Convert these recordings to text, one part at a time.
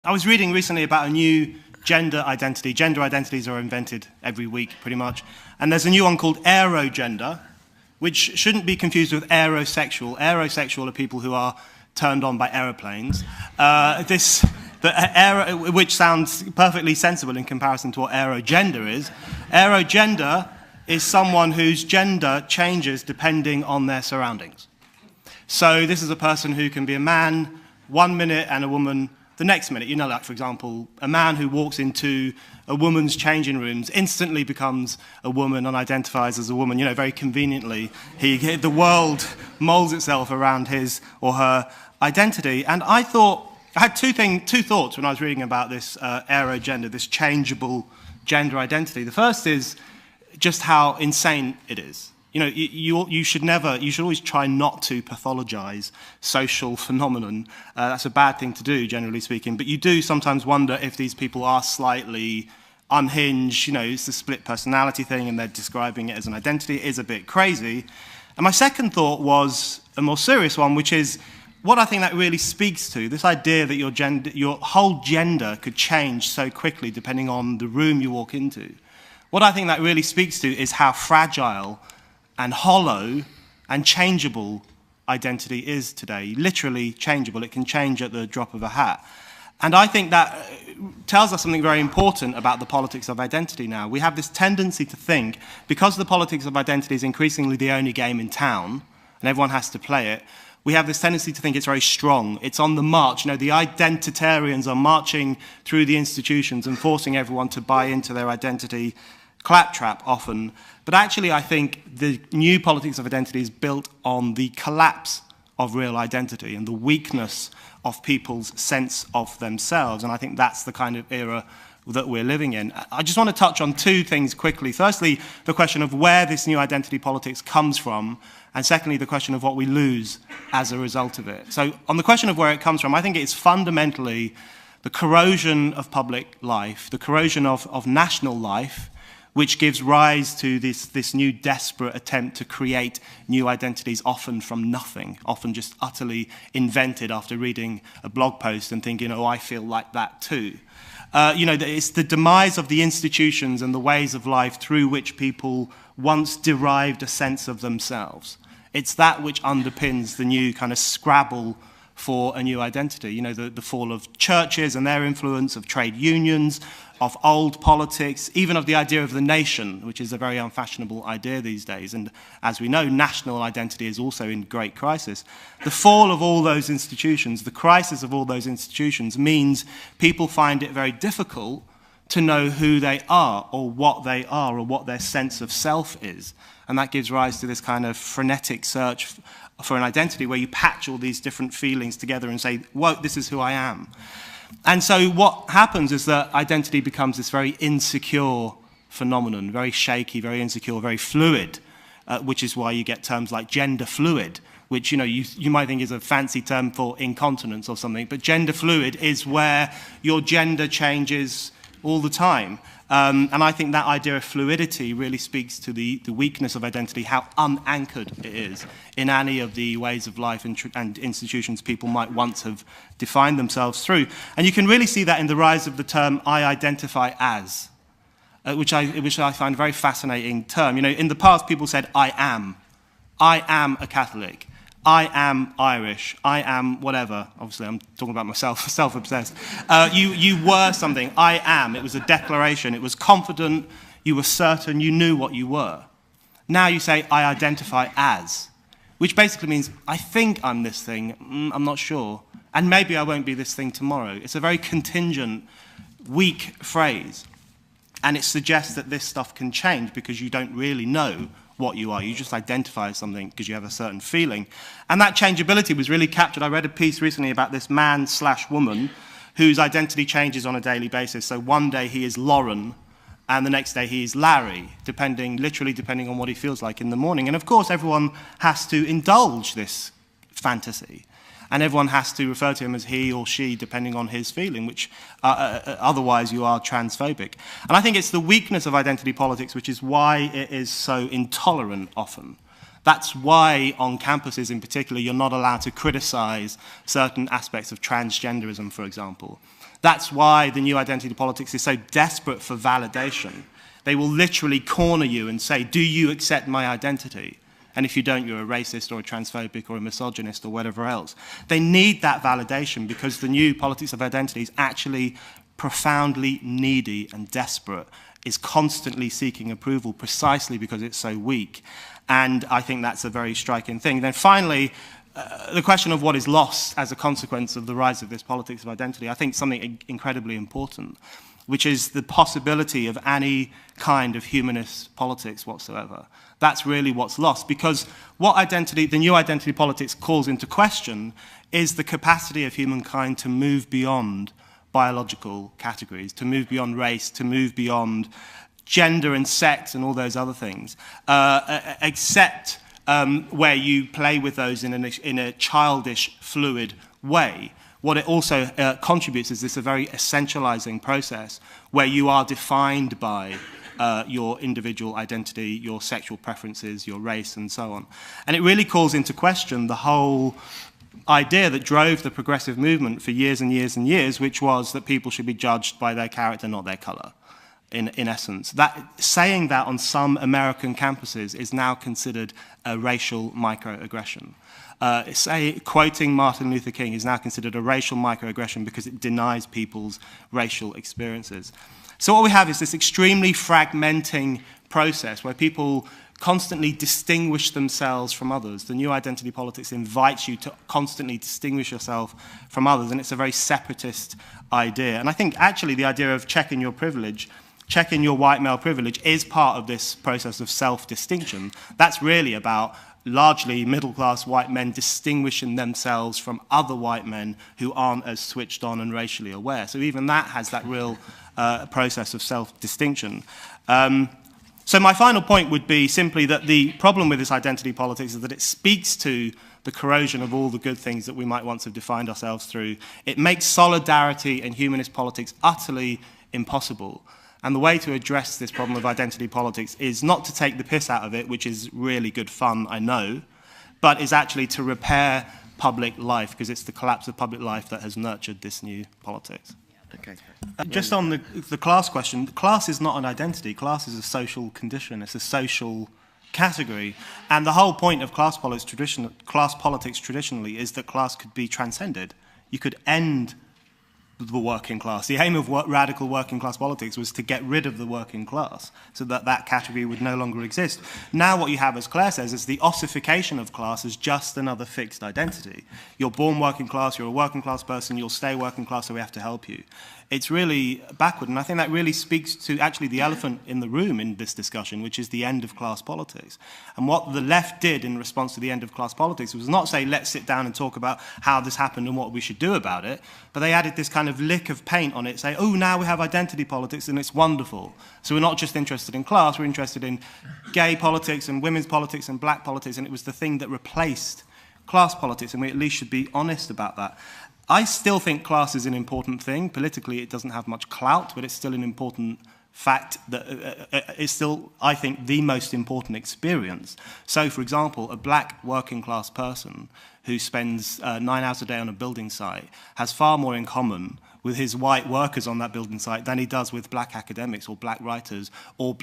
I was reading recently about a new gender identity. Gender identities are invented every week, pretty much. And there's a new one called aerogender, which shouldn't be confused with aerosexual. Aerosexual are people who are turned on by aeroplanes. Which sounds perfectly sensible in comparison to what aerogender is. Aerogender is someone whose gender changes depending on their surroundings. So this is a person who can be a man 1 minute and a woman the next minute. You know, like, for example, a man who walks into a woman's changing rooms instantly becomes a woman and identifies as a woman. You know, very conveniently, the world molds itself around his or her identity. And I had two thoughts when I was reading about this aerogender, this changeable gender identity. The first is just how insane it is. You know, you should always try not to pathologize social phenomenon. That's a bad thing to do, generally speaking. But you do sometimes wonder if these people are slightly unhinged. You know, it's the split personality thing, and they're describing it as an identity. It is a bit crazy. And my second thought was a more serious one, which is what I think that really speaks to, this idea that your whole gender could change so quickly depending on the room you walk into. What I think that really speaks to is how fragile and hollow and changeable identity is today. Literally changeable. It can change at the drop of a hat. And I think that tells us something very important about the politics of identity now. We have this tendency to think, because the politics of identity is increasingly the only game in town, and everyone has to play it, we have this tendency to think it's very strong. It's on the march. You know, the identitarians are marching through the institutions and forcing everyone to buy into their identity claptrap often. But actually, I think the new politics of identity is built on the collapse of real identity and the weakness of people's sense of themselves. And I think that's the kind of era that we're living in. I just want to touch on two things quickly. Firstly, the question of where this new identity politics comes from, and secondly, the question of what we lose as a result of it. So on the question of where it comes from, I think it's fundamentally the corrosion of public life, the corrosion of national life, which gives rise to this new desperate attempt to create new identities, often from nothing, often just utterly invented after reading a blog post and thinking, oh, I feel like that too. You know, it's the demise of the institutions and the ways of life through which people once derived a sense of themselves. It's that which underpins the new kind of scrabble for a new identity. You know, the fall of churches and their influence, of trade unions, of old politics, even of the idea of the nation, which is a very unfashionable idea these days. And as we know, national identity is also in great crisis. The fall of all those institutions, the crisis of all those institutions, means people find it very difficult to know who they are or what their sense of self is. And that gives rise to this kind of frenetic search for an identity where you patch all these different feelings together and say, whoa, this is who I am. And so what happens is that identity becomes this very insecure phenomenon, very shaky, very insecure, very fluid, which is why you get terms like gender fluid, which you might think is a fancy term for incontinence or something, but gender fluid is where your gender changes all the time. And I think that idea of fluidity really speaks to the weakness of identity, how unanchored it is in any of the ways of life and institutions people might once have defined themselves through. And you can really see that in the rise of the term "I identify as," which I find a very fascinating term. You know, in the past, people said, I am a Catholic. I am Irish, I am whatever. Obviously, I'm talking about myself, self-obsessed. You were something, I am. It was a declaration. It was confident, you were certain, you knew what you were. Now you say, I identify as, which basically means, I think I'm this thing, I'm not sure. And maybe I won't be this thing tomorrow. It's a very contingent, weak phrase. And it suggests that this stuff can change because you don't really know what you are. You just identify as something because you have a certain feeling. And that changeability was really captured. I read a piece recently about this man/woman whose identity changes on a daily basis. So one day he is Lauren, and the next day he is Larry, literally depending on what he feels like in the morning. And of course, everyone has to indulge this fantasy. And everyone has to refer to him as he or she, depending on his feeling, which otherwise you are transphobic. And I think it's the weakness of identity politics which is why it is so intolerant often. That's why on campuses in particular you're not allowed to criticize certain aspects of transgenderism, for example. That's why the new identity politics is so desperate for validation. They will literally corner you and say, do you accept my identity? And if you don't, you're a racist or a transphobic or a misogynist or whatever else. They need that validation because the new politics of identity is actually profoundly needy and desperate, is constantly seeking approval precisely because it's so weak. And I think that's a very striking thing. Then finally, the question of what is lost as a consequence of the rise of this politics of identity, I think something incredibly important, which is the possibility of any kind of humanist politics whatsoever. That's really what's lost, because what the new identity politics calls into question is the capacity of humankind to move beyond biological categories, to move beyond race, to move beyond gender and sex and all those other things, except where you play with those in a childish, fluid way. What it also contributes is this a very essentializing process where you are defined by your individual identity, your sexual preferences, your race, and so on. And it really calls into question the whole idea that drove the progressive movement for years and years and years, which was that people should be judged by their character, not their color. In essence, saying that on some American campuses is now considered a racial microaggression. Quoting Martin Luther King is now considered a racial microaggression because it denies people's racial experiences. So what we have is this extremely fragmenting process where people constantly distinguish themselves from others. The new identity politics invites you to constantly distinguish yourself from others, and it's a very separatist idea. And I think actually the idea of checking your privilege, checking your white male privilege, is part of this process of self-distinction. That's really about largely middle-class white men distinguishing themselves from other white men who aren't as switched on and racially aware. So even that has that real process of self-distinction. So my final point would be simply that the problem with this identity politics is that it speaks to the corrosion of all the good things that we might once have defined ourselves through. It makes solidarity and humanist politics utterly impossible. And the way to address this problem of identity politics is not to take the piss out of it, which is really good fun, I know, but is actually to repair public life, because it's the collapse of public life that has nurtured this new politics. Okay. Just on the class question, class is not an identity. Class is a social condition. It's a social category. And the whole point of class politics traditionally is that class could be transcended. You could end the working class. The aim of radical working class politics was to get rid of the working class so that that category would no longer exist. Now what you have, as Claire says, is the ossification of class as just another fixed identity. You're born working class, you're a working class person, you'll stay working class, so we have to help you. It's really backward, and I think that really speaks to actually the elephant in the room in this discussion, which is the end of class politics. And what the left did in response to the end of class politics was not say, let's sit down and talk about how this happened and what we should do about it, but they added this kind of lick of paint on it, say, oh, now we have identity politics and it's wonderful. So we're not just interested in class, we're interested in gay politics and women's politics and black politics, and it was the thing that replaced class politics, and we at least should be honest about that. I still think class is an important thing. Politically, it doesn't have much clout, but it's still an important fact that it's still, I think, the most important experience. So, for example, a black working class person who spends 9 hours a day on a building site has far more in common with his white workers on that building site than he does with black academics or black writers or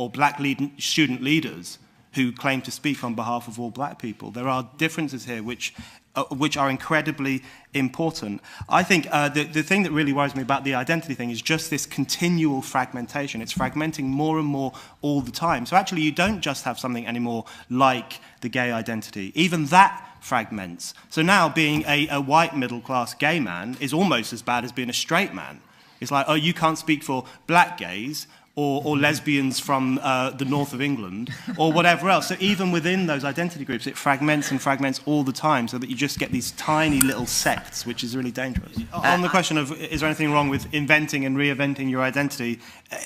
black student leaders who claim to speak on behalf of all black people. There are differences here which are incredibly important. I think the thing that really worries me about the identity thing is just this continual fragmentation. It's fragmenting more and more all the time. So actually you don't just have something anymore like the gay identity. Even that fragments. So now being a white middle-class gay man is almost as bad as being a straight man. It's like, oh, you can't speak for black gays, or lesbians from the north of England, or whatever else. So even within those identity groups, it fragments and fragments all the time, so that you just get these tiny little sects, which is really dangerous. On the question of, is there anything wrong with inventing and reinventing your identity,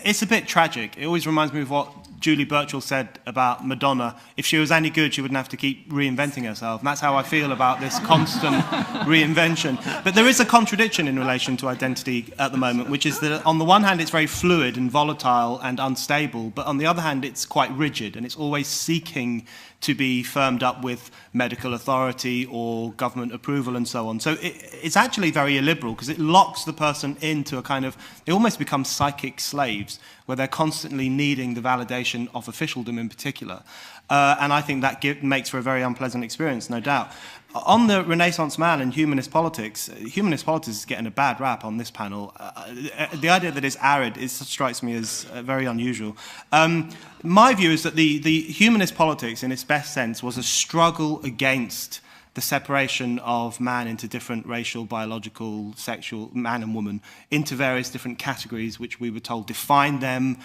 it's a bit tragic. It always reminds me of what Julie Burchill said about Madonna, if she was any good, she wouldn't have to keep reinventing herself. And that's how I feel about this constant reinvention. But there is a contradiction in relation to identity at the moment, which is that on the one hand, it's very fluid and volatile and unstable, but on the other hand, it's quite rigid, and it's always seeking to be firmed up with medical authority or government approval and so on. So it's actually very illiberal because it locks the person into a kind of, they almost become psychic slaves where they're constantly needing the validation of officialdom in particular. And I think that makes for a very unpleasant experience, no doubt. On the Renaissance man and humanist politics is getting a bad rap on this panel. The idea that it's arid strikes me as very unusual. My view is that the humanist politics, in its best sense, was a struggle against the separation of man into different racial, biological, sexual, man and woman, into various different categories, which we were told defined them,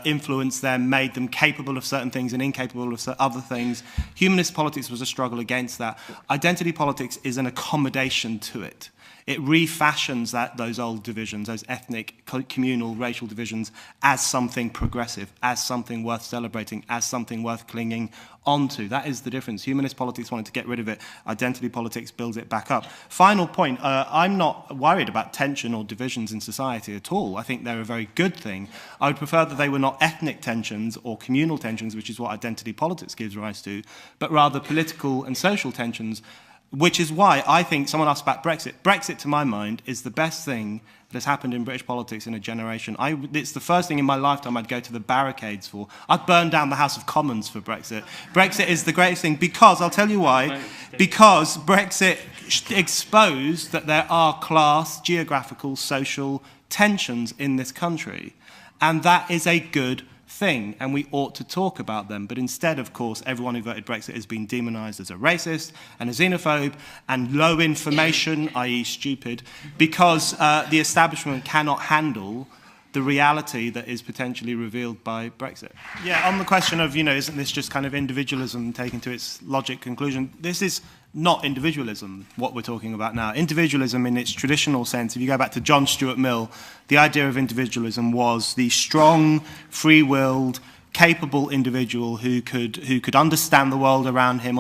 influenced them, made them capable of certain things and incapable of other things. Humanist politics was a struggle against that. Identity politics is an accommodation to it. It refashions those old divisions, those ethnic, communal, racial divisions, as something progressive, as something worth celebrating, as something worth clinging onto. That is the difference. Humanist politics wanted to get rid of it. Identity politics builds it back up. Final point, I'm not worried about tension or divisions in society at all. I think they're a very good thing. I would prefer that they were not ethnic tensions or communal tensions, which is what identity politics gives rise to, but rather political and social tensions, which is why I think, someone asked about Brexit. Brexit, to my mind, is the best thing that has happened in British politics in a generation. It's the first thing in my lifetime I'd go to the barricades for. I'd burn down the House of Commons for Brexit. Brexit is the greatest thing because, I'll tell you why, because Brexit exposed that there are class, geographical, social tensions in this country. And that is a good thing, and we ought to talk about them. But instead, of course, everyone who voted Brexit has been demonised as a racist and a xenophobe and low information, i.e. stupid, because the establishment cannot handle the reality that is potentially revealed by Brexit. Yeah, on the question of, isn't this just kind of individualism taken to its logic conclusion? This is not individualism, what we're talking about now. Individualism in its traditional sense, if you go back to John Stuart Mill, the idea of individualism was the strong, free-willed, capable individual who could understand the world around him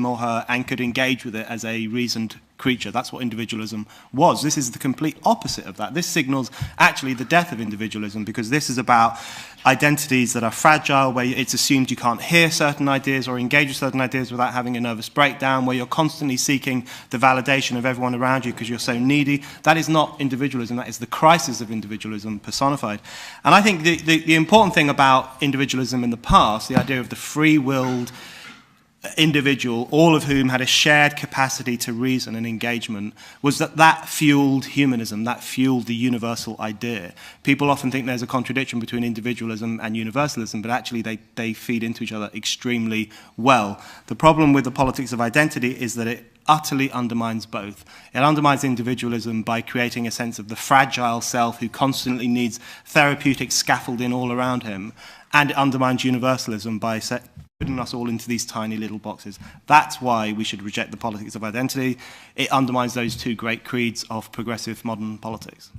or her and could engage with it as a reasoned creature. That's what individualism was. This is the complete opposite of that. This signals actually the death of individualism, because this is about identities that are fragile, where it's assumed you can't hear certain ideas or engage with certain ideas without having a nervous breakdown, where you're constantly seeking the validation of everyone around you because you're so needy. That is not individualism. That is the crisis of individualism personified. And I think the important thing about individualism in the past, the idea of the free-willed individual, all of whom had a shared capacity to reason and engagement, was that fueled humanism, that fueled the universal idea. People often think there's a contradiction between individualism and universalism, but actually they feed into each other extremely well. The problem with the politics of identity is that it utterly undermines both. It undermines individualism by creating a sense of the fragile self who constantly needs therapeutic scaffolding all around him, and it undermines universalism by putting us all into these tiny little boxes. That's why we should reject the politics of identity. It undermines those two great creeds of progressive modern politics.